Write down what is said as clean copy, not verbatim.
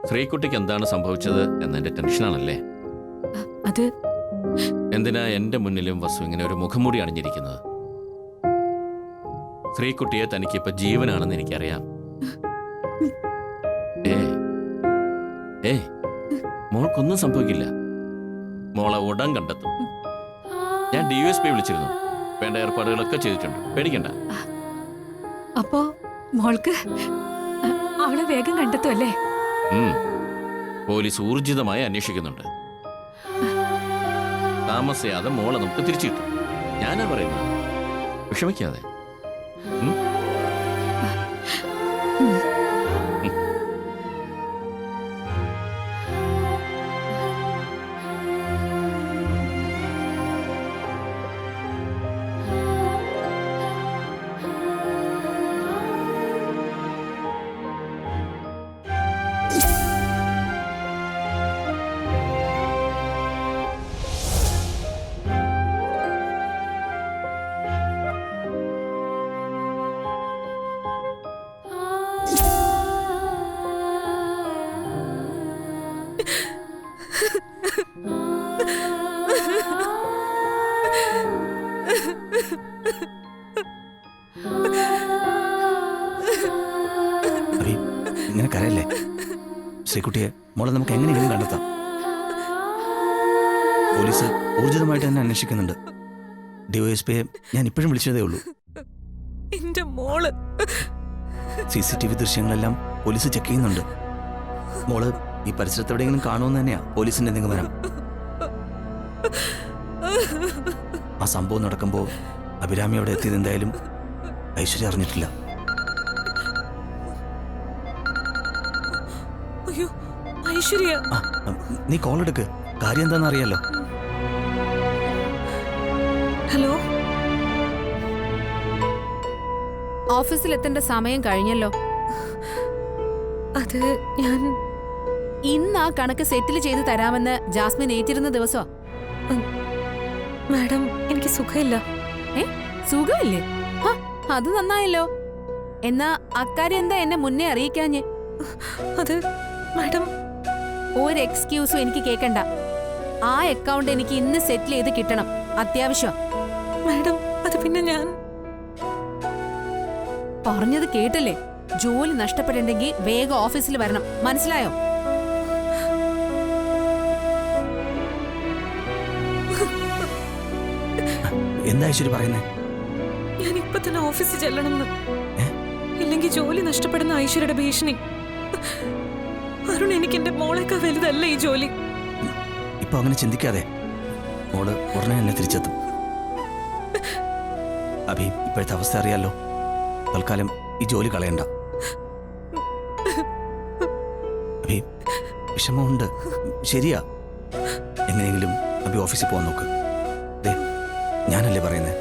ശ്രീകുട്ടിക്ക് എന്താണ് സംഭവിച്ചത് എന്നതിന്റെ ടെൻഷനാണല്ലേ? അത് എന്തിനാ എന്റെ മുന്നിലും വസു ഇങ്ങനെ ഒരു മുഖംമൂടി അണിഞ്ഞിരിക്കുന്നത്? ശ്രീകുട്ടിയെ തനിക്കിപ്പോ ജീവനാണെന്ന് എനിക്കറിയാം. മോൾക്കൊന്നും സംഭവിക്കില്ല. മോളെ ഉടൻ കണ്ടെത്തും. ഞാൻ DSP വിളിച്ചിരുന്നു. വേണ്ട ഏർപ്പാടുകളൊക്കെ ചെയ്തിട്ടുണ്ട്. പേടിക്കണ്ട. അപ്പോ മോൾക്ക് അവളെ വേഗം കണ്ടെത്തുമല്ലേ? പോലീസ് ഊർജിതമായി അന്വേഷിക്കുന്നുണ്ട്. താമസിയാതെ മോളെ നമുക്ക് തിരിച്ചു കിട്ടും. ഞാനാ പറയുന്നത്. വിഷമിക്കാതെ. ഇങ്ങനെ കരയല്ലേ? ശ്രീകുട്ടിയെ മോളെ നമുക്ക് എങ്ങനെയെങ്കിലും കണ്ടെത്താം. പോലീസ് ഊർജിതമായിട്ട് തന്നെ അന്വേഷിക്കുന്നുണ്ട്. DYSPയെ ഞാൻ ഇപ്പോഴും വിളിച്ചതേ ഉള്ളൂ. എന്റെ മോള് CCTV ദൃശ്യങ്ങളെല്ലാം പോലീസ് ചെക്ക് ചെയ്യുന്നുണ്ട്. മോള് ഈ പരിസരത്ത് എവിടെയെങ്കിലും കാണുമെന്ന് തന്നെയാ പോലീസിന്റെ നിഗമനം. ആ സംഭവം നടക്കുമ്പോൾ അഭിരാമി അവിടെ എത്തിയത് എന്തായാലും ഐശ്വര്യ അറിഞ്ഞിട്ടില്ല. നീ കോൾ എടുക്ക്. കാര്യം എന്താണെന്ന് അറിയാലോ. ഹലോ, ഓഫീസിൽ എത്തേണ്ട സമയം കഴിഞ്ഞല്ലോ. അത് ഞാൻ ഇന്ന് ആ കണക്ക് സെറ്റിൽ ചെയ്ത് തരാമെന്ന് ജാസ്മിൻ ഏറ്റിരുന്ന ദിവസമാ. മാഡം, എനിക്ക് സുഖമില്ല. സുഖമില്ലേ? അത് നന്നായല്ലോ. എന്നാ അക്കാര്യം എന്താ എന്നെ മുന്നേ അറിയിക്കാഞ്ഞേ? അത് മാഡം, ഒരു എക്സ്ക്യൂസും എനിക്ക് കേൾക്കണ്ട. ആ അക്കൗണ്ട് എനിക്ക് ഇന്ന് സെറ്റിൽ ചെയ്ത് കിട്ടണം. അത്യാവശ്യം. മാഡം, അത് പിന്നെ ഞാൻ പറഞ്ഞത് കേട്ടില്ലേ? ജോലി നഷ്ടപ്പെട്ടിട്ടുണ്ടെങ്കിൽ വേഗം ഓഫീസിൽ വരണം. മനസ്സിലായോ? എന്താ ഐശ്വര്യ പറയുന്നേ? ഞാൻ ഇപ്പൊ തന്നെ ഓഫീസിൽ ചെല്ലണമെന്ന്. ഇല്ലെങ്കിൽ ജോലി നഷ്ടപ്പെടുന്ന ഐശ്വര്യയുടെ ഭീഷണി. അരുൺ, എനിക്ക് എന്റെ മോളേക്കാൾ വലുതല്ല ഈ ജോലി. ഇപ്പൊ അങ്ങനെ ചിന്തിക്കാതെ. മോള് ഉടനെ തന്നെ തിരിച്ചെത്തും. അഭി, ഇപ്പോഴത്തെ അവസ്ഥ അറിയാലോ. തൽക്കാലം ഈ ജോലി കളയണ്ട. അഭി, വിഷമമുണ്ട്, ശരിയാ. എങ്ങനെയെങ്കിലും അഭി ഓഫീസിൽ പോകാൻ നോക്ക്. ഞാനല്ലേ പറയുന്നേ.